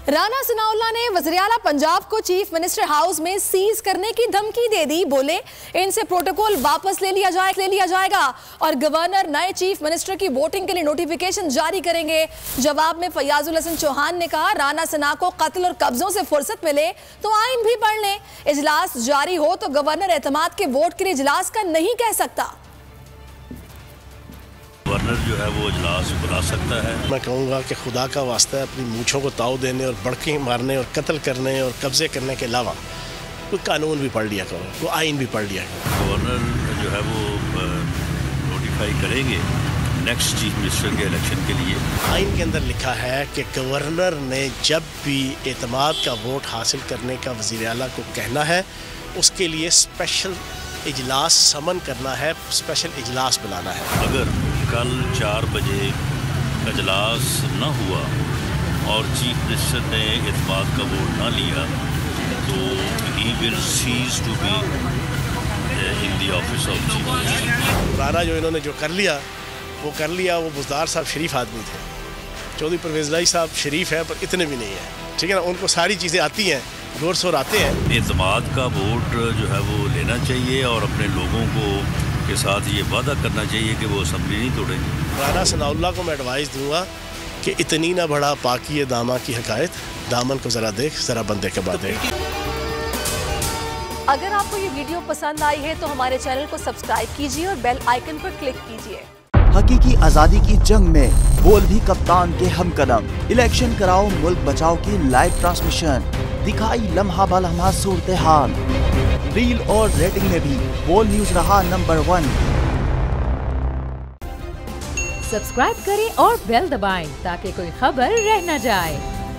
राना सनाउल्लाह ने वज़ीर-ए-आला पंजाब को chief minister house में सीज करने की धमकी दे दी। बोले इनसे प्रोटोकॉल वापस ले लिया जाएगा और गवर्नर नए चीफ मिनिस्टर की वोटिंग के लिए नोटिफिकेशन जारी करेंगे। जवाब में फयाजुल हसन चौहान ने कहा, राना सना को कत्ल और कब्जों से फुर्सत मिले तो आइन भी पढ़ लें। इजलास जारी हो तो गवर्नर एतमाद के वोट के लिए इजलास का नहीं कह सकता। गवर्नर जो है वो इजलास बुला सकता है। मैं कहूँगा कि खुदा का वास्ता है, अपनी मूँछों को ताव देने और बड़के मारने और कत्ल करने और कब्जे करने के अलावा कोई कानून भी पढ़ लिया करो, कोई आइन भी पढ़ लिया करो। गवर्नर जो है वो नोटिफाई करेंगे नेक्स्ट चीफ मिनिस्टर के इलेक्शन के लिए। आइन के अंदर लिखा है कि गवर्नर ने जब भी एतमाद का वोट हासिल करने का वज़ीर-ए-आला को कहना है, उसके लिए स्पेशल इजलास समन करना है, स्पेशल इजलास बुलाना है। अगर कल 4 बजे इजलास न हुआ और चीफ मिनिस्टर ने एतमाद का वोट ना लिया तो he will cease to be in the office of chief minister. पुराना जो इन्होंने जो कर लिया वो बुज़दार साहब शरीफ आदमी थे। चौधरी परवेज़ इलाही साहब शरीफ है पर इतने भी नहीं है, ठीक है ना। उनको सारी चीज़ें आती हैं, जोर शोर आते हैं। एतमाद का वोट जो है वो लेना चाहिए और अपने लोगों को के साथ ये वादा करना चाहिए कि वो असेंबली नहीं तोड़ेंगे। राना सनाउल्लाह को मैं एडवाइस दूंगा कि इतनी ना बड़ा पाकी दामा की हकायत, दामन को ज़रा देख, ज़रा बंदे के बाद देख। अगर आपको ये वीडियो पसंद आई है तो हमारे चैनल को सब्सक्राइब कीजिए और बेल आइकन पर क्लिक कीजिए। हकीकी आजादी की जंग में बोल भी कप्तान के हमकदम। इलेक्शन कराओ मुल्क बचाओ की लाइव ट्रांसमिशन, दिखाई लम्हा बलम्हा सूरत हाल। रील और रेटिंग में भी बोल न्यूज रहा नंबर 1। सब्सक्राइब करें और बेल दबाएं ताकि कोई खबर रह न जाए।